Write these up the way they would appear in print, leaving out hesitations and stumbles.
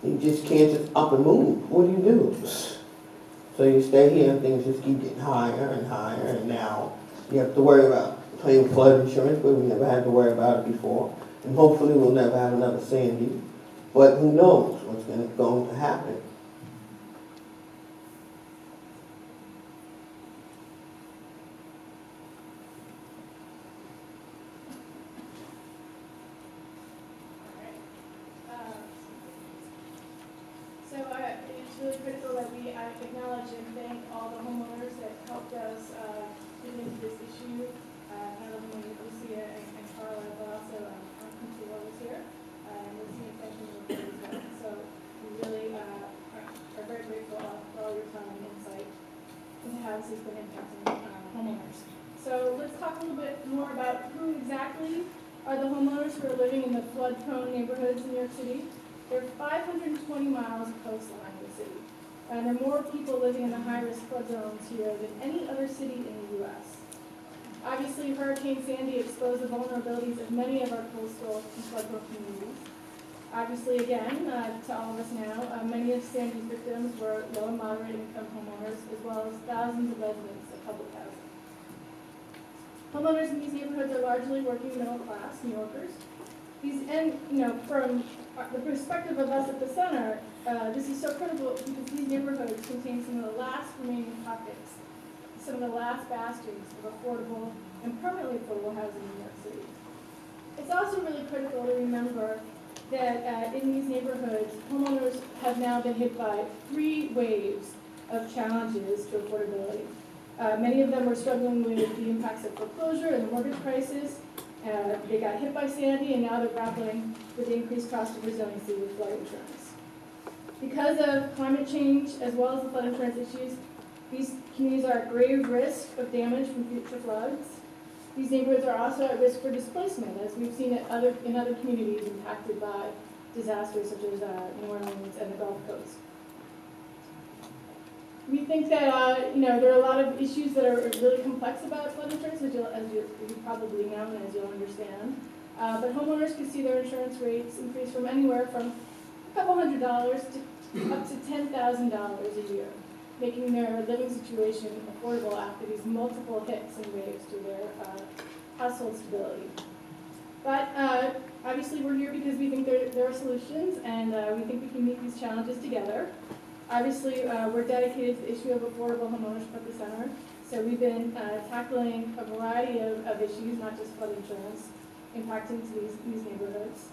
You just can't just up and move. What do you do? So you stay here and things just keep getting higher and higher, and now you have to worry about paying flood insurance, but we never had to worry about it before. And hopefully we'll never have another Sandy. But who knows what's going to happen. It's really critical that we acknowledge and thank all the homeowners that helped us get into this issue. Not only Lucia and Carla, but also our principal was here, and Lucia and Franklin were here as well. So we really are very grateful for all your time and insight into how this has been impacting homeowners. So let's talk a little bit more about who exactly are the homeowners who are living in the flood-prone neighborhoods in New York City. There are 520 miles of coastline in the city, and there are more people living in the high-risk flood zones here than any other city in the U.S. Obviously, Hurricane Sandy exposed the vulnerabilities of many of our coastal and flood-prone communities. Obviously, again, to all of us now, many of Sandy's victims were low and moderate income homeowners, as well as thousands of residents of public housing. Homeowners in these neighborhoods are largely working middle-class New Yorkers. From the perspective of us at the center, this is so critical because these neighborhoods contain some of the last remaining pockets, some of the last bastions of affordable and permanently affordable housing in New York City. It's also really critical to remember that in these neighborhoods, homeowners have now been hit by 3 waves of challenges to affordability. Many of them were struggling with the impacts of foreclosure and the mortgage crisis. They got hit by Sandy, and now they're grappling with the increased cost of resiliency with flood insurance. Because of climate change, as well as the flood insurance issues, these communities are at grave risk of damage from future floods. These neighborhoods are also at risk for displacement, as we've seen in other communities impacted by disasters such as New Orleans and the Gulf Coast. We think that there are a lot of issues that are really complex about flood insurance, as you probably know and as you'll understand. But homeowners can see their insurance rates increase from anywhere from a couple $100s to up to $10,000 a year, making their living situation affordable after these multiple hits and waves to their household stability. But obviously we're here because we think there are solutions, and we think we can meet these challenges together. Obviously, we're dedicated to the issue of affordable homeownership at the center. So we've been tackling a variety of issues, not just flood insurance, impacting to these neighborhoods.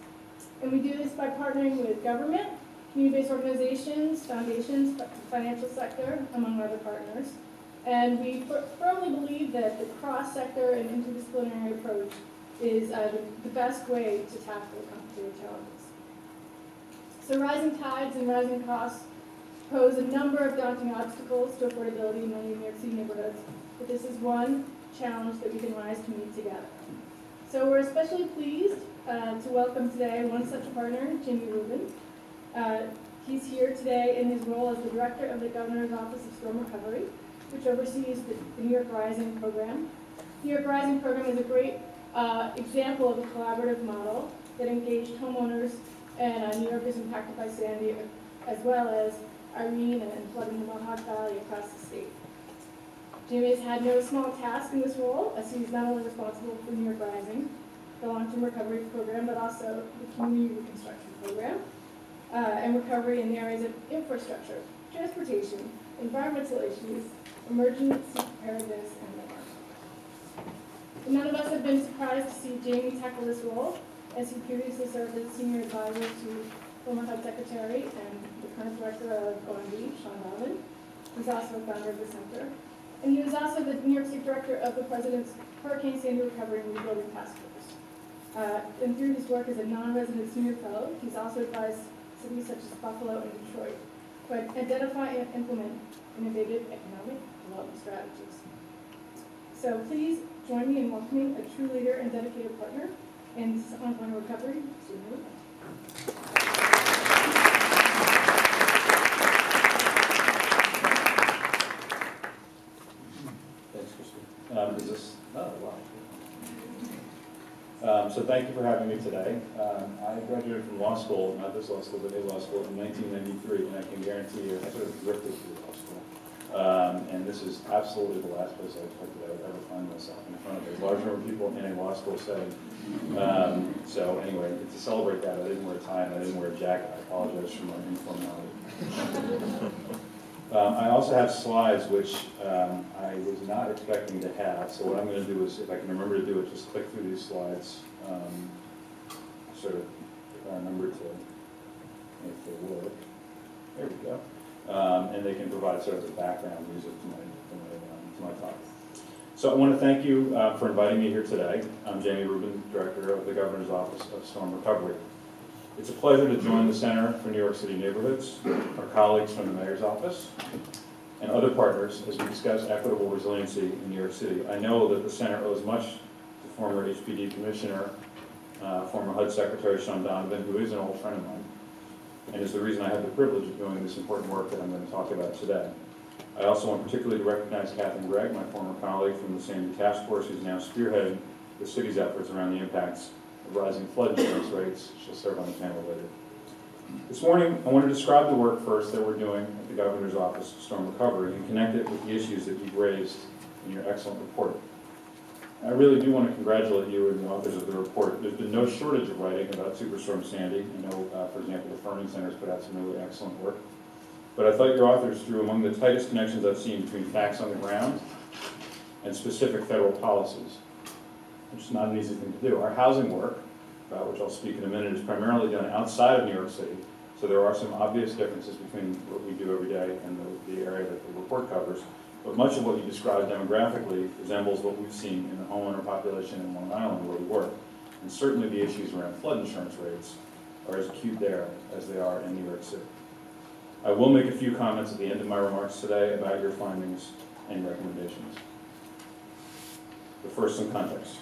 And we do this by partnering with government, community-based organizations, foundations, financial sector, among other partners. And we firmly believe that the cross-sector and interdisciplinary approach is the best way to tackle complicated challenges. So rising tides and rising costs pose a number of daunting obstacles to affordability in many New York City neighborhoods, but this is one challenge that we can rise to meet together. So we're especially pleased to welcome today one such partner, Jimmy Rubin. He's here today in his role as the director of the Governor's Office of Storm Recovery, which oversees the New York Rising program. New York Rising program is a great example of a collaborative model that engaged homeowners and New Yorkers impacted by Sandy, as well as Irene and flooding the Mohawk Valley across the state. Jimmy has had no small task in this role, as he's not only responsible for New York Rising, the long-term recovery program, but also the community reconstruction program, and recovery in the areas of infrastructure, transportation, environmental issues, emergency preparedness, and more. And none of us have been surprised to see Jamie tackle this role, as he previously served as senior advisor to former HUD Secretary and the current director of OMB, Sean Bowman. He's also a founder of the center. And he was also the New York State Director of the President's Hurricane Sandy Recovery and Rebuilding Task Force. And through his work as a non-resident senior fellow, he's also advised cities such as Buffalo and Detroit to identify and implement innovative economic development strategies. So please join me in welcoming a true leader and dedicated partner in ongoing recovery, Jimmy Rubin. So thank you for having me today. I graduated from law school, not this law school, but a law school in 1993, and I can guarantee you I sort of drifted through law school. And this is absolutely the last place I expected I would ever find myself in front of a large number of people in a law school setting. So anyway, to celebrate that, I didn't wear a tie and I didn't wear a jacket. I apologize for my informality. I also have slides which I was not expecting to have. So what I'm going to do is, if I can remember to do it, just click through these slides. Sort of, if I remember to make they work. There we go. And they can provide sort of the background music to my talk. So I want to thank you for inviting me here today. I'm Jamie Rubin, Director of the Governor's Office of Storm Recovery. It's a pleasure to join the Center for New York City Neighborhoods, our colleagues from the Mayor's Office, and other partners as we discuss equitable resiliency in New York City. I know that the Center owes much to former HPD Commissioner, former HUD Secretary Sean Donovan, who is an old friend of mine, and is the reason I have the privilege of doing this important work that I'm going to talk about today. I also want particularly to recognize Catherine Gregg, my former colleague from the Sandy Task Force, who's now spearheading the city's efforts around the impacts of rising flood insurance rates. She'll serve on the panel later. This morning, I want to describe the work first that we're doing at the Governor's Office of Storm Recovery and connect it with the issues that you've raised in your excellent report. I really do want to congratulate you and the authors of the report. There's been no shortage of writing about Superstorm Sandy. I know, for example, the Furman Center's put out some really excellent work. But I thought your authors drew among the tightest connections I've seen between facts on the ground and specific federal policies, which is not an easy thing to do. Our housing work, about which I'll speak in a minute, is primarily done outside of New York City, so there are some obvious differences between what we do every day and the area that the report covers. But much of what you described demographically resembles what we've seen in the homeowner population in Long Island where we work. And certainly the issues around flood insurance rates are as acute there as they are in New York City. I will make a few comments at the end of my remarks today about your findings and recommendations. But first, some context.